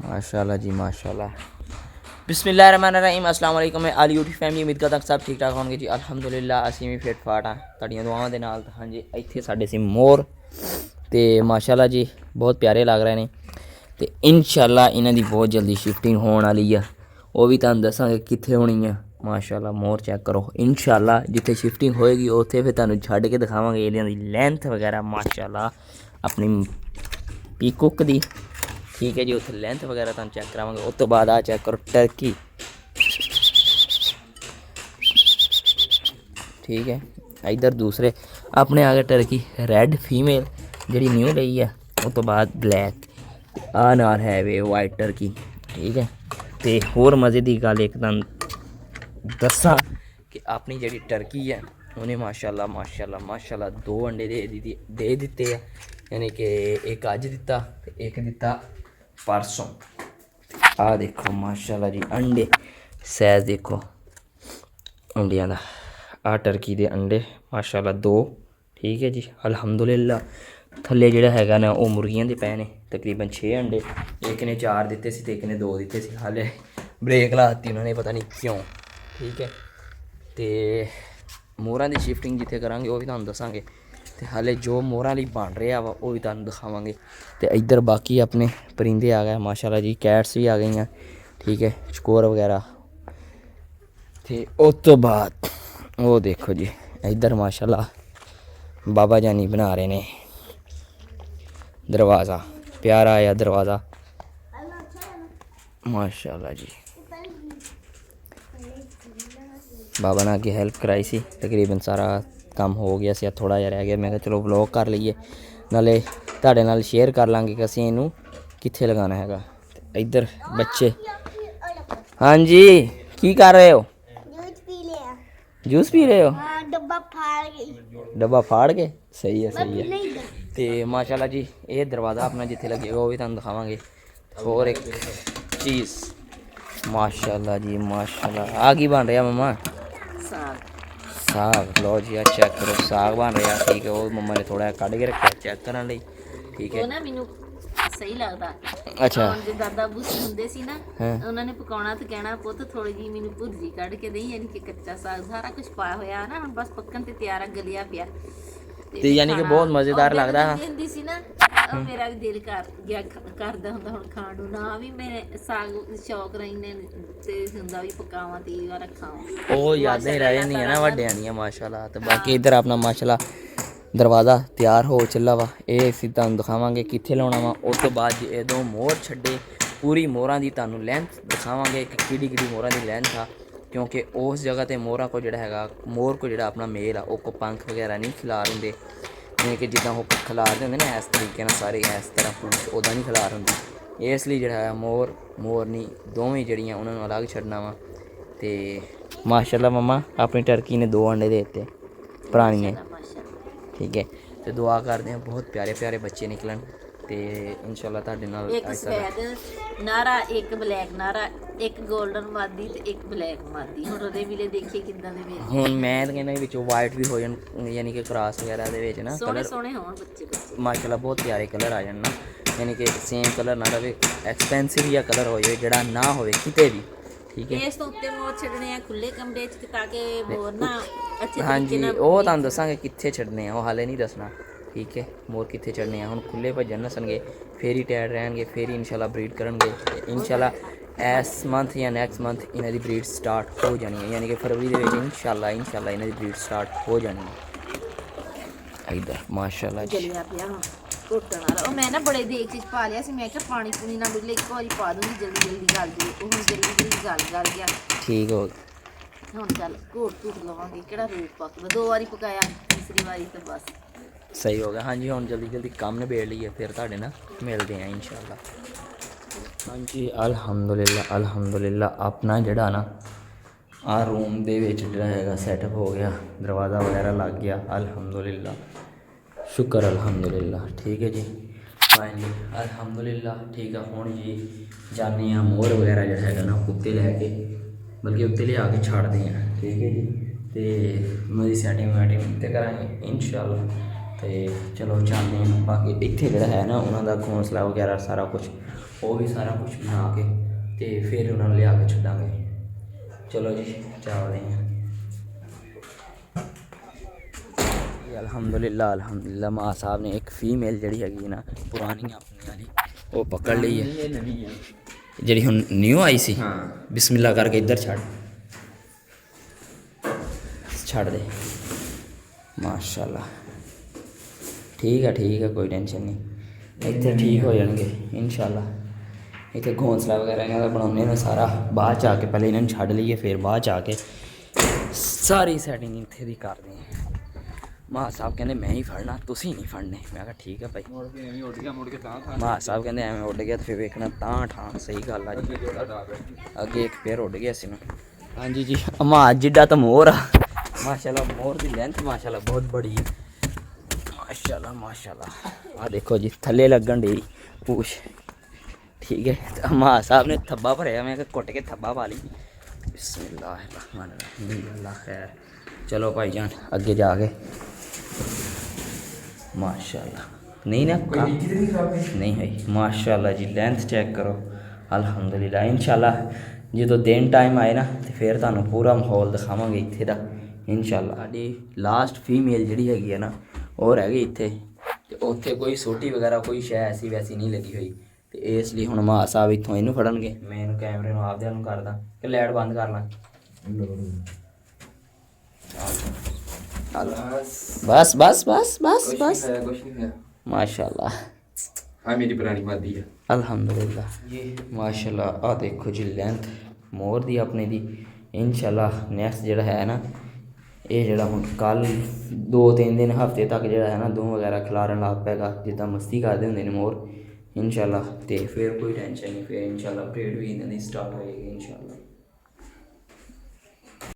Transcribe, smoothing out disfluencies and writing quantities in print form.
माशाल्लाह जी माशाल्लाह। बिस्मिल्लाहिर्रहमानिर्रहीम। अस्सलाम वालेकुम। मैं आली यूट्यूब फैमिली उम्मीद करदा सब ठीक ठाक होणगे जी। अल्हम्दुलिल्लाह ਅਸੀਂ ਵੀ ਫਿੱਟ ਫਾਟ ਹਾਂ ਤੁਹਾਡੀਆਂ ਦੁਆਵਾਂ ਦੇ ਨਾਲ। ਹਾਂਜੀ ਇੱਥੇ ਸਾਡੇ ਸੀ ਮੋਰ ਤੇ ਮਾਸ਼ਾਅੱਲਾ ਜੀ ਬਹੁਤ ਪਿਆਰੇ ਲੱਗ ਰਹੇ ਨੇ ਤੇ ਇਨਸ਼ਾਅੱਲਾ ਇਹਨਾਂ ਦੀ ਬਹੁਤ ਜਲਦੀ ਸ਼ਿਫਟਿੰਗ ਹੋਣ ਵਾਲੀ ਆ। ਉਹ ਵੀ ਤੁਹਾਨੂੰ ਦੱਸਾਂਗੇ ਕਿੱਥੇ ਹੋਣੀ ਆ। ਮਾਸ਼ਾਅੱਲਾ ਮੋਰ ਚੈੱਕ ਕਰੋ। ਇਨਸ਼ਾਅੱਲਾ ਜਿੱਥੇ ਸ਼ਿਫਟਿੰਗ ਹੋਏਗੀ ਉੱਥੇ ਫਿਰ ਤੁਹਾਨੂੰ ਛੱਡ ਕੇ ਦਿਖਾਵਾਂਗੇ ਇਹਨਾਂ ਦੀ ਲੈਂਥ ਵਗੈਰਾ। ਮਾਸ਼ਾਅੱਲਾ ਆਪਣੀ ਪੀਕੁੱਕ ਦੀ ठीक है जी। उत्थे लेंथ वगैरह तुम चेक करावांगे। उस तो बाद आ चेक करो टर्की। ठीक है इधर दूसरे अपने आ गए टर्की रैड फीमेल जी न्यू लई है। उस तो बाद ब्लैक आ नाल है वे वाइट टर्की। ठीक है तो होर मज़े की गल एक तुम दसा कि अपनी जी टर्की है उन्हें माशाल्लाह माशाल्लाह माशाल्लाह 2 अंडे दे दिते हैं। यानी कि एक अज दिता एक दिता परसों। आ देखो माशाल्लाह जी अंडे साइज देखो अंडिया का। आ टर्की के अंडे माशाल्लाह 2। ठीक है जी अल्हम्दुलिल्लाह। थल्ले जिहड़ा हैगा ना वो मुर्गियां दे पे ने तकरीबन 6 अंडे। एक ने 4 दिते सी ते एक ने 2 दिते सी। हाले ब्रेक लाती उन्होंने पता नहीं क्यों। ठीक है तो मोरां की शिफ्टिंग जिथे करांगे वो भी तुहानूं दसांगे। तो हाले जो मोरां लई बन रहा वा वो भी तुहानूं दिखावांगे। तो इधर बाकी अपने परिंदे आ गए माशाल्लाह जी। कैट्स भी आ गई हैं। ठीक है चकोर वगैरह। तो उस तो बाद वो देखो जी इधर माशाल्लाह बाबा जानी बना रहे ने दरवाज़ा। प्यारा आया दरवाज़ा माशाल्लाह जी। बाबा ने अगे हेल्प कराई सी तकरीबन सारा काम हो गया सी। थोड़ा जिहा रह गया। मैं चलो व्लॉग कर लीए नाले तुहाडे नाल शेयर कर लांगे कि असीं इनू कित्थे लगाना हैगा। इधर बच्चे हाँ जी की कर रहे हो? जूस पी रहे हो? डब्बा फाड़ के सही है सही है। तो माशाल्लाह जी ये दरवाज़ा अपना जिथे लगेगा वो भी तुहानूं दिखावांगे। और एक चीज़ माशाल्लाह जी माशाल्लाह आ की बन रहा मम्मा? साग। लो जी आ चेक करो साग बन रहा। ठीक है वो मम्मा ने थोड़ा कढ़ के रखा चेक करने लई। ठीक है सही लगता। अच्छा जो दादा बूसी हुंदे सी ना उन्होंने पकाउणा ते कहना पुत्त थोड़ी जी मैनूं भुर्जी कढ़ के देई। यानी कि कच्चा साग सारा कुछ पाया होया ना बस पक्कन ते तैयार गलिया पिया ते यानी कि बहुत मज़ेदार लगदा है। हुंदी सी ना मेरा भी दिल कर गया करदा हुंदा हुण खाण नूं ना भी मैं साग शौक रहीने ते हुंदा भी पकावां ते रखां ਉਹ यादें ही रह जांदियां ना ਵੱਡਿਆਂ ਦੀਆਂ माशाल्लाह। तो बाकी इधर अपना माशाल्लाह दरवाज़ा तैयार हो चला वा। ये असीं तुहानूं दिखावांगे कित्थे लाउणा वा। उस तो बाद जो मोर छड्डे पूरी मोरां दी तुहानूं लेंथ दिखावांगे कि किहड़ी मोरां दी लेंथ आ। क्योंकि उस जगह ते मोरां को जिहड़ा हैगा मोर को जिहड़ा अपना मेल आ वो पंख वगैरह नहीं खिलार हुंदे। जिवें कि जिद्दां वो खिलारदे हुंदे ना इस तरीके नाल सारे इस तरह पूंछ उदां नहीं खिलार हुंदी। इसलिए जिहड़ा है मोर मोरनी दोवें जिहड़ियां उन्हां नूं अलग छड्डना वा। ते माशाल्लाह मम्मा अपनी टर्की ने 2 अंडे दे दिते पुरानिए। ठीक है तो दुआ करते हैं बहुत प्यारे प्यारे बच्चे निकलन। तो इंशाल्लाह तुहाडे नाल एक सफेद नारा एक ब्लैक नारा एक गोल्डन मादी ते एक ब्लैक मादी। हुण ओहदे विले देखिए किदां दे मेरे हुण मैं तो कहना विचों वाइट भी हो जान यानी कि क्रॉस वगैरह दे विच ना सोहणे कलर सोहणे होण बच्चे माशाल्लाह बहुत प्यारे कलर आ जान ना। यानी कि सेम कलर ना रहे एक्सपेंसिव या कलर हो जाए जिहड़ा ना होवे किते भी। ठीक है इस तो उत्ते मोर छड्डने आ खुले कमरे च ताकि मोर ना अच्छे हाँ तरीके जी नाल वो तुहानूं दसांगे कित्थे छड्डने आ। वो हाले नहीं दसना। ठीक है मोर कित्थे छड्डने आ। हुण खुले भजन नसणगे फिर ही टैड रहणगे फिर ही इंशाल्लाह ब्रीड करनगे। इंशाल्लाह इस मंथ या नैक्सट मंथ इन्हां दी ब्रीड स्टार्ट हो जानी है। यानी कि फरवरी दे विच इंशाल्लाह इंशाल्लाह इन्हां दी ब्रीड स्टार्ट हो जानी है। इधर माशाल्लाह जी गलिया पिया हुण घुटण वाला। मैं ना बड़े देख चीज पा लिया सी। मैं क्या पानी पूनी ना डुले एक बारी पा दूंगी जल्दी जल्दी गल जाए। वो हुण जल्दी गल गया ठीक हो हुण चल घोट घूट लवांगे किहड़ा रूप पकदा। 2 वारी पकाया तीसरी वारी तो बस सही हो गया। हाँ जी हुण जल्दी जल्दी काम निबेड़ लईए फिर तुहाडे नाल मिलदे हैं इंशाल्लाह। हाँ जी अल्हम्दुलिल्लाह अल्हम्दुलिल्लाह अपना जिहड़ा ना आ रूम दे विच जिहड़ा हैगा सैटअप हो गया। दरवाज़ा वगैरह लग गया अल्हम्दुलिल्लाह शुक्र अल्हम्दुलिल्लाह। ठीक है जी हाँ जी अल्हम्दुलिल्लाह। ठीक है हुण जी जाने मोर वगैरह जिहड़ा हैगा ना उत्ते लैके बल्कि उत्ते लिया के छड्डदे हैं। ठीक है जी तो मेरी सैटिंग वैटिंग ते करांगे इंशाल्लाह। तो चलो चलते हैं बाकी इत्थे जिहड़ा है ना उन्हां दा घोंसला वगैरह सारा कुछ ਉਹ ਵੀ ਸਾਰਾ ਕੁਝ ਬਣਾ ਕੇ ਤੇ ਫਿਰ ਉਹਨਾਂ ਨੂੰ ਲਿਆ ਕੇ ਛੱਡਾਂਗੇ। ਚਲੋ ਜੀ ਚਾਵਦੇ ਹਾਂ। ਅਲਹਮਦੁਲਿਲਾ ਮਾਂ ਸਾਹਿਬ ਨੇ ਇੱਕ ਫੀਮੇਲ ਜਿਹੜੀ ਹੈਗੀ ਨਾ ਪੁਰਾਣੀ ਆਪਣੀ ਵਾਲੀ ਉਹ ਪਕੜ ਲਈ ਹੈ, ਜਿਹੜੀ ਹੁਣ ਨਿਊ ਆਈ ਸੀ। ਬਿਸਮਿਲ੍ਲਾ ਕਰਕੇ ਇੱਧਰ ਛੱਡ ਦੇ। ਮਾਸ਼ਾਅੱਲਾ ਠੀਕ ਹੈ ਕੋਈ ਟੈਨਸ਼ਨ ਨਹੀਂ, ਇੱਥੇ ਠੀਕ ਹੋ ਜਾਣਗੇ ਇਨਸ਼ਾਅੱਲਾ। ਇੱਥੇ ਘੋਂਸਲਾ ਵਗੈਰਾ ਇਹਨਾਂ ਦਾ ਬਣਾਉਂਦੇ ਨੇ ਸਾਰਾ, ਬਾਅਦ 'ਚ ਆ ਕੇ ਪਹਿਲੇ ਇਹਨਾਂ ਨੂੰ ਛੱਡ ਲਈਏ, ਫਿਰ ਬਾਅਦ 'ਚ ਆ ਕੇ ਸਾਰੀ ਸੈਟਿੰਗ ਇੱਥੇ ਦੀ ਕਰਦੇ ਹਾਂ। ਮਾਂ ਸਾਹਿਬ ਕਹਿੰਦੇ ਮੈਂ ਹੀ ਫੜਨਾ, ਤੁਸੀਂ ਨਹੀਂ ਫੜਨੇ। ਮੈਂ ਕਿਹਾ ਠੀਕ ਹੈ ਭਾਈ। ਮਾਂ ਸਾਹਿਬ ਕਹਿੰਦੇ ਐਵੇਂ ਉੱਡ ਗਿਆ ਤੇ ਫਿਰ ਵੇਖਣਾ ਤਾਂ ਠਾਂ। ਸਹੀ ਗੱਲ ਆ ਜੀ, ਅੱਗੇ ਇੱਕ ਪੇਰ ਉੱਡ ਗਿਆ ਸੀ ਨਾ। ਹਾਂਜੀ ਜੀ ਮਾਂ ਜਿੱਡਾ ਤਾਂ ਮੋਰ ਆ ਮਾਸ਼ਾਅੱਲਾ, ਮੋਰ ਦੀ ਲੈਂਥ ਮਾਸ਼ਾਅੱਲਾ ਬਹੁਤ ਬੜੀ ਹੈ। ਮਾਸ਼ਾਅੱਲਾ ਆ ਦੇਖੋ ਜੀ ਥੱਲੇ ਲੱਗਣ ਦੀ ਪੂਛ। ਠੀਕ ਹੈ ਮਾਂ ਸਾਹਿਬ ਨੇ ਥੱਬਾ ਭਰਿਆ, ਮੈਂ ਘੁੱਟ ਕੇ ਥੱਬਾ ਪਾ ਲਈ। ਬਿਸਮਿल्लाह रहमान रहीम, अल्लाह खैर। चलो भाईजान ਅੱਗੇ ਜਾ ਕੇ माशाल्लाह नहीं ना नहीं है माशाल्लाह जी। लेंथ चेक करो अल्हम्दुलिल्लाह। इंशाल्लाह ਜਦੋਂ ਦਿਨ ਟਾਈਮ ਆਏ ਨਾ ਤੇ ਫਿਰ ਤੁਹਾਨੂੰ ਪੂਰਾ ਮਾਹੌਲ ਦਿਖਾਵਾਂਗੇ ਇੱਥੇ ਦਾ ਇੰਸ਼ਾਅੱਲਾ। ਸਾਡੀ ਲਾਸਟ ਫੀਮੇਲ ਜਿਹੜੀ ਹੈਗੀ ਹੈ ਨਾ ਉਹ ਰਹਿ ਗਈ ਇੱਥੇ, ਤੇ ਉੱਥੇ ਕੋਈ ਸੋਟੀ ਵਗੈਰਾ ਕੋਈ ਸ਼ੈ ਐਸੀ ਵੈਸੀ ਨਹੀਂ ਲੱਗੀ ਹੋਈ, ਤੇ ਇਸ ਲਈ ਹੁਣ ਮਾਂ ਸਾਹਿਬ ਇੱਥੋਂ ਇਹਨੂੰ ਫੜਨਗੇ। ਮੈਂ ਇਹਨੂੰ ਕੈਮਰੇ ਨੂੰ ਆਪਦੇ ਨੂੰ ਕਰਦਾ ਕਿ ਲਾਈਟ ਬੰਦ ਕਰ ਲਾਂ। बस बस बस बस बस माशाल्लाह। हाँ मेरी पुरानी मादी है अल्हम्दुलिल्लाह। ये माशाल्लाह आ देखो जी लेंथ मोर दी अपने दी। इंशाल्लाह नैक्सट ਜਿਹੜਾ ਹੈ ਨਾ ਇਹ ਜਿਹੜਾ ਹੁਣ ਕੱਲ 2-3 ਦਿਨ ਹਫਤੇ ਤੱਕ ਜਿਹੜਾ ਹੈ ਨਾ ਦੂੰ ਵਗੈਰਾ ਖਿਲਾਰਨ ਲੱਗ ਪੈਗਾ, ਜਿੱਦਾਂ ਮਸਤੀ ਕਰਦੇ ਹੁੰਦੇ ਨੇ ਮੋਰ ਇੰਸ਼ਾਅੱਲਾ। ਤੇ ਫਿਰ ਕੋਈ ਟੈਨਸ਼ਨ ਨਹੀਂ, ਫਿਰ ਇੰਸ਼ਾਅੱਲਾ ਅਪਡੇਟ ਵੀ ਇਹਨਾਂ ਦੀ ਸਟਾਰਟ ਹੋਏਗੀ ਇੰਸ਼ਾਅੱਲਾ।